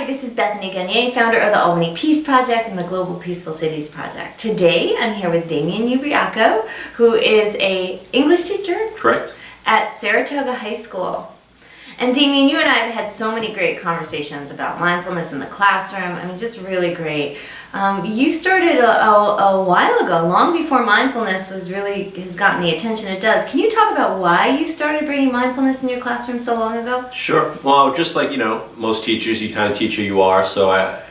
this is Bethany Gagne, founder of the Albany Peace Project and the Global Peaceful Cities Project. Today, I'm here with Damian Ubriaco, who is an English teacher. Correct. At Saratoga High School. And Damian, you and I have had so many great conversations about mindfulness in the classroom. I mean, just really great. You started a while ago, long before mindfulness has gotten the attention it does. Can you talk about why you started bringing mindfulness in your classroom so long ago? Sure. Well, just like, most teachers, you kind of teach who you are. So I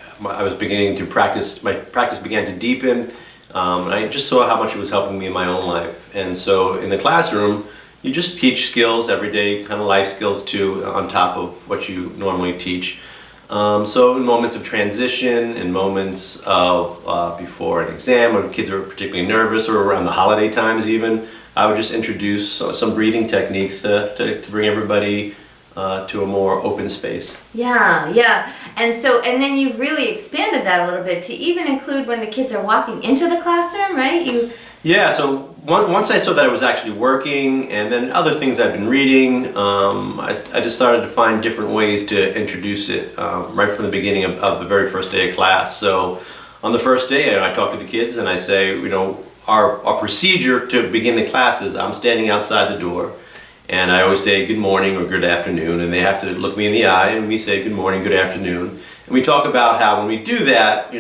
was beginning to practice, my practice began to deepen. I just saw how much it was helping me in my own life. And so in the classroom, you just teach skills, everyday kind of life skills too, on top of what you normally teach. So in moments of transition, in moments of before an exam, when kids are particularly nervous, or around the holiday times even, I would just introduce some breathing techniques to bring everybody to a more open space. Yeah. And then you really expanded that a little bit to even include when the kids are walking into the classroom, right? Yeah, so once I saw that it was actually working, and then other things I've been reading, I just started to find different ways to introduce it right from the beginning of the very first day of class. So on the first day, I talk to the kids and I say, our procedure to begin the class is I'm standing outside the door, and I always say good morning or good afternoon, and they have to look me in the eye, and we say good morning, good afternoon. And we talk about how when we do that,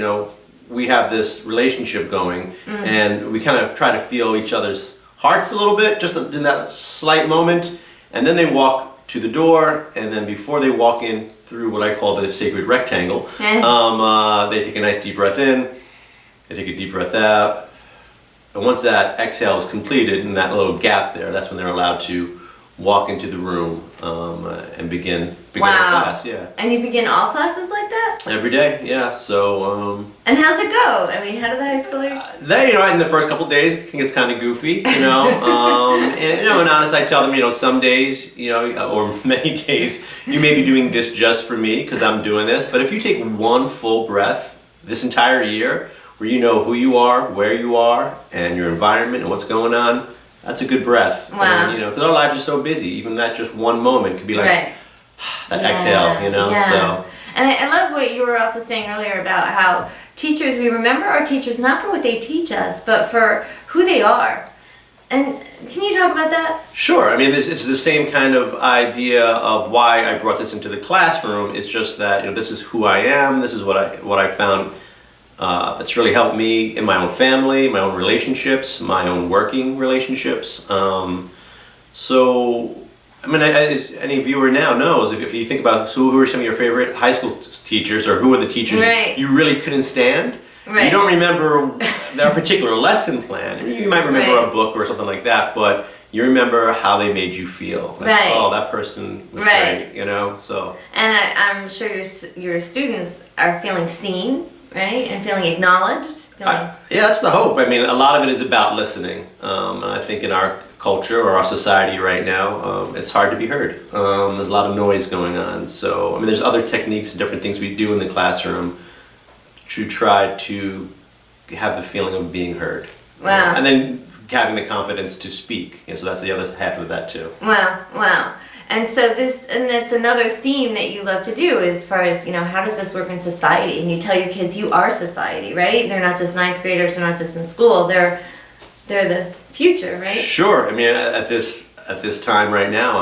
we have this relationship going, and we kind of try to feel each other's hearts a little bit, just in that slight moment. And then they walk to the door, and then before they walk in through what I call the sacred rectangle, they take a nice deep breath in, they take a deep breath out. And once that exhale is completed, in that little gap there, that's when they're allowed to walk into the room and begin our class. Yeah. And you begin all classes like that? Every day, yeah. So. And how's it go? I mean, how do the high schoolers? In the first couple of days, I think it's kind of goofy, and honestly, I tell them, some days, or many days, you may be doing this just for me because I'm doing this. But if you take one full breath this entire year, where you know who you are, where you are, and your environment and what's going on, that's a good breath. Wow. Because our lives are so busy. Even that just one moment could be like that exhale, Yeah. So. And I love what you were also saying earlier about how teachers, we remember our teachers not for what they teach us, but for who they are. And can you talk about that? Sure. I mean, it's the same kind of idea of why I brought this into the classroom. It's just that, this is who I am. This is what I found that's really helped me in my own family, my own relationships, my own working relationships. As any viewer now knows, if you think about who are some of your favorite high school teachers, or who are the teachers you really couldn't stand, you don't remember their particular lesson plan. I mean, you might remember a book or something like that, but you remember how they made you feel. Like, oh, that person was great, so. And I'm sure your students are feeling seen, right? And feeling acknowledged. Yeah, that's the hope. I mean, a lot of it is about listening. And I think in our culture or our society right now, it's hard to be heard. There's a lot of noise going on. So, there's other techniques and different things we do in the classroom to try to have the feeling of being heard. Wow. And then having the confidence to speak. So that's the other half of that too. Wow. And so that's another theme that you love to do as far as, how does this work in society? And you tell your kids you are society, right? They're not just ninth graders, they're not just in school, they're the future, right? Sure. At this time right now,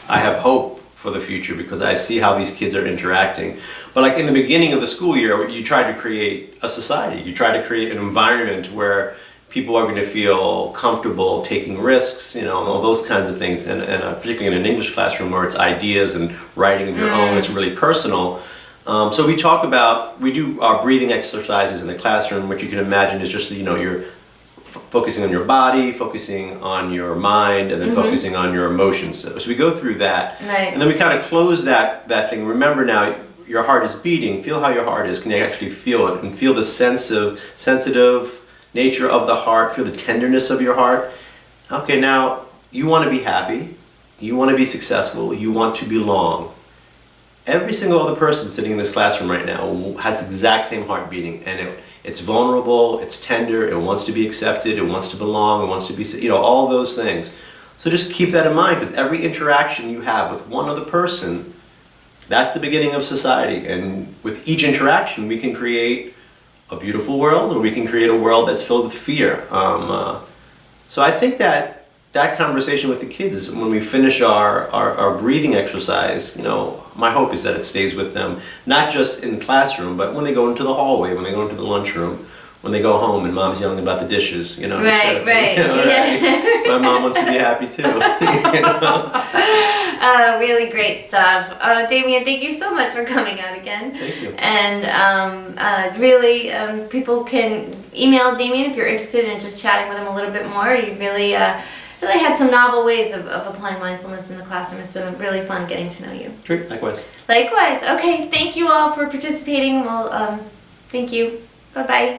I have hope for the future because I see how these kids are interacting. But like in the beginning of the school year, you try to create a society. You try to create an environment where people are going to feel comfortable taking risks, and all those kinds of things. And particularly in an English classroom where it's ideas and writing of your own, it's really personal. So we do our breathing exercises in the classroom, which you can imagine is just, you're focusing on your body, focusing on your mind, and then focusing on your emotions. So we go through that. Right. And then we kind of close that thing. Remember now, your heart is beating. Feel how your heart is. Can you actually feel it? And feel the sensitive nature of the heart, feel the tenderness of your heart. Okay, now you want to be happy, you want to be successful, you want to belong. Every single other person sitting in this classroom right now has the exact same heart beating, and it's vulnerable, it's tender, it wants to be accepted, it wants to belong, it wants to be, all those things. So just keep that in mind, because every interaction you have with one other person that's the beginning of society. And with each interaction, we can create a beautiful world, or we can create a world that's filled with fear. So I think that conversation with the kids, when we finish our breathing exercise, my hope is that it stays with them, not just in the classroom, but when they go into the hallway, when they go into the lunchroom, when they go home and mom's yelling about the dishes, Right. My mom wants to be happy too. Really great stuff. Damian, thank you so much for coming out again. Thank you. And really, people can email Damian if you're interested in just chatting with him a little bit more. You really had some novel ways of applying mindfulness in the classroom. It's been really fun getting to know you. Great, likewise. Likewise. Okay, thank you all for participating. Well, thank you. Bye-bye.